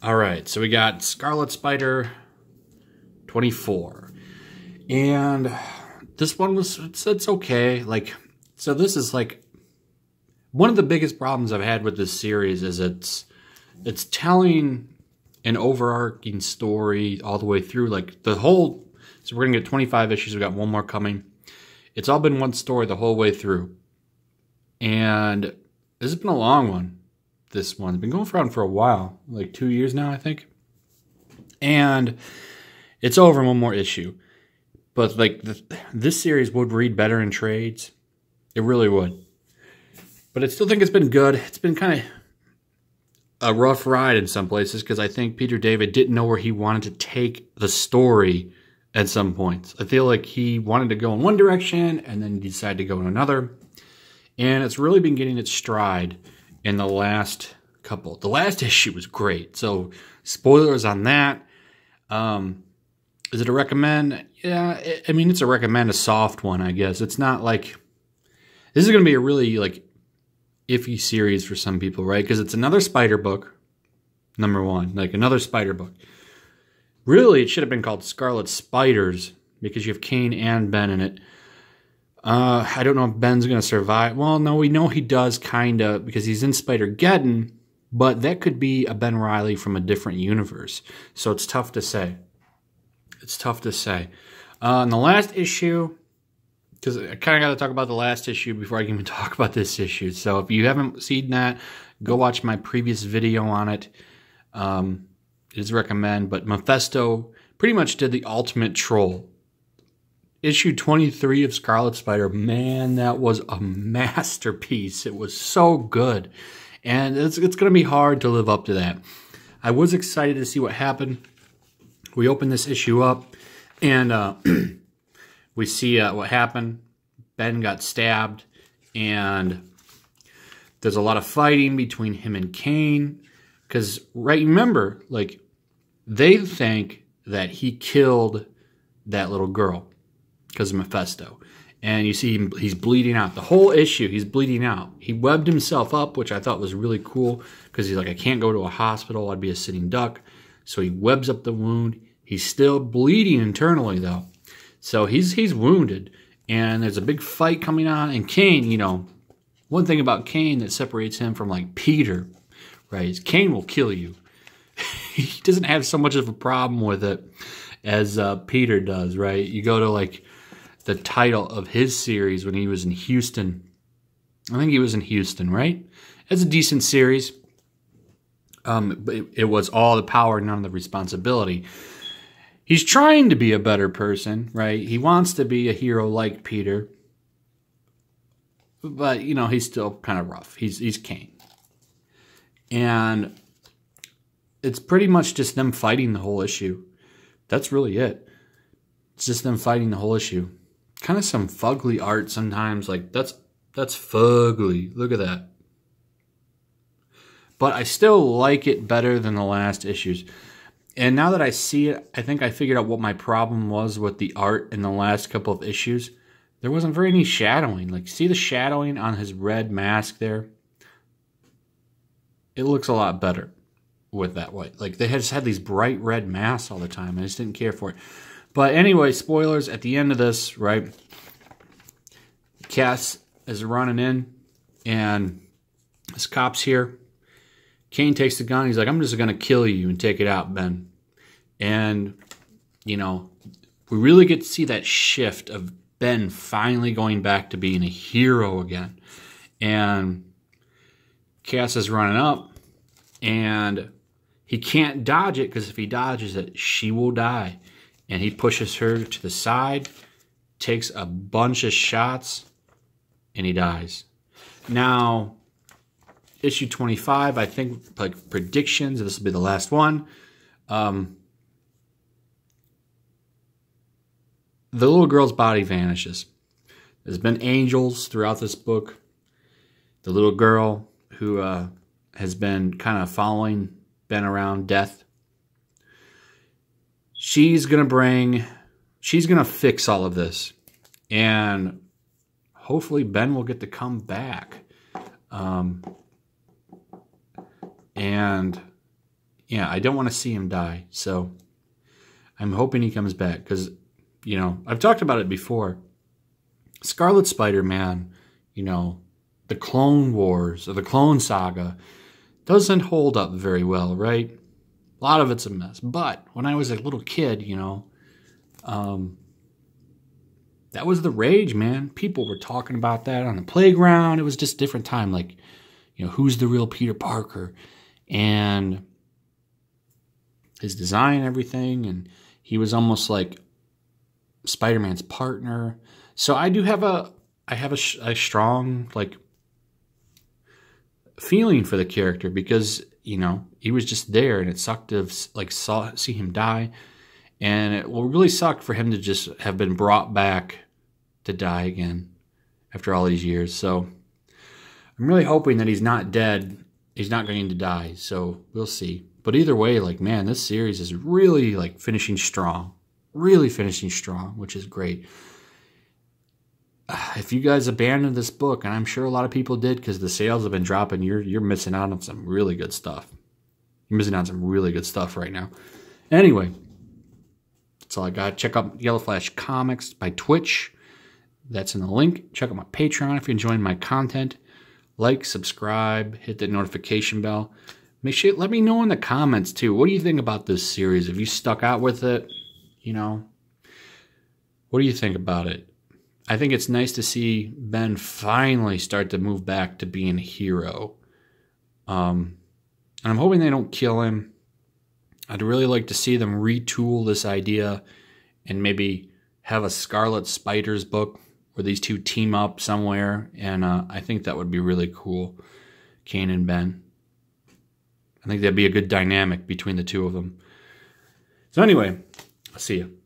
All right, so we got Scarlet Spider 24. And this one was, it's okay. Like, so this is like, one of the biggest problems I've had with this series is it's telling an overarching story all the way through. Like, the whole, so we're going to get 25 issues. We've got one more coming. It's all been one story the whole way through. And this has been a long one. This one's been going on for a while, like 2 years now, I think. And it's over in one more issue. But like this series would read better in trades. It really would. But I still think it's been good. It's been kind of a rough ride in some places because I think Peter David didn't know where he wanted to take the story at some points. I feel like he wanted to go in one direction and then he decided to go in another. And it's really been getting its stride in the last couple. The last issue was great. So, spoilers on that. Is it a recommend? Yeah, I mean, it's a recommend, a soft one, I guess. It's not like... This is going to be a really, like, iffy series for some people, right? Because it's another Spider book, number one. Like, another Spider book. Really, it should have been called Scarlet Spiders because you have Kane and Ben in it. I don't know if Ben's going to survive. Well, no, we know he does, kind of, because he's in Spider-Geddon, but that could be a Ben Reilly from a different universe. So it's tough to say. It's tough to say. In the last issue, because I kind of got to talk about the last issue before I can even talk about this issue. So if you haven't seen that, go watch my previous video on it. It is recommend, but Mephisto pretty much did the ultimate troll. Issue 23 of Scarlet Spider, man, that was a masterpiece. It was so good. And it's going to be hard to live up to that. I was excited to see what happened. We opened this issue up, and we see what happened. Ben got stabbed, and there's a lot of fighting between him and Kane. Because, right, remember, like, they think that he killed that little girl. Because of Mephisto. And you see he's bleeding out. The whole issue, he's bleeding out. He webbed himself up, which I thought was really cool. Because he's like, I can't go to a hospital. I'd be a sitting duck. So he webs up the wound. He's still bleeding internally, though. So he's wounded. And there's a big fight coming on. And Kane, you know, one thing about Kane that separates him from, like, Peter, right, is Kane will kill you. He doesn't have so much of a problem with it as Peter does, right? You go to, like, the title of his series when he was in Houston. I think he was in Houston, right? It's a decent series. But it was all the power, none of the responsibility. He's trying to be a better person, right? He wants to be a hero like Peter. But, you know, he's still kind of rough. He's Kane. And it's pretty much just them fighting the whole issue. That's really it. It's just them fighting the whole issue. Kind of some fugly art sometimes. Like, that's fugly. Look at that. But I still like it better than the last issues. And now that I see it, I think I figured out what my problem was with the art in the last couple of issues. There wasn't very any shadowing. Like, see the shadowing on his red mask there? It looks a lot better with that white. Like, they just had these bright red masks all the time. I just didn't care for it. But anyway, spoilers at the end of this, right? Cass is running in, and this cop's here. Kane takes the gun. He's like, I'm just going to kill you and take it out, Ben. And, you know, we really get to see that shift of Ben finally going back to being a hero again. And Cass is running up, and he can't dodge it because if he dodges it, she will die. And he pushes her to the side, takes a bunch of shots, and he dies. Now, issue 25, I think, like predictions, this will be the last one. The little girl's body vanishes. There's been angels throughout this book. The little girl who has been kind of following Ben around death. She's going to fix all of this. And hopefully Ben will get to come back. And, yeah, I don't want to see him die. So I'm hoping he comes back because, you know, I've talked about it before. Scarlet Spider, man, you know, the Clone Wars or the Clone Saga doesn't hold up very well, right? A lot of it's a mess. But when I was a little kid, you know, that was the rage, man. People were talking about that on the playground. It was just a different time. Like, you know, who's the real Peter Parker? And his design and everything. And he was almost like Spider-Man's partner. So I do have a strong, like, feeling for the character because, you know, he was just there and it sucked to, like, see him die. And it will really suck for him to just have been brought back to die again after all these years. So I'm really hoping that he's not dead. He's not going to die. So we'll see. But either way, like, man, this series is really, like, finishing strong. Really finishing strong, which is great. If you guys abandoned this book, and I'm sure a lot of people did because the sales have been dropping, you're missing out on some really good stuff. You're missing out on some really good stuff right now. Anyway, that's all I got. Check out Yellow Flash Comics by Twitch. That's in the link. Check out my Patreon if you're enjoying my content. Like, subscribe, hit the notification bell. Make sure, let me know in the comments too. What do you think about this series? Have you stuck out with it? You know, what do you think about it? I think it's nice to see Ben finally start to move back to being a hero. And I'm hoping they don't kill him. I'd really like to see them retool this idea and maybe have a Scarlet Spider's book where these two team up somewhere. And I think that would be really cool, Kane and Ben. I think that'd be a good dynamic between the two of them. So anyway, I'll see you.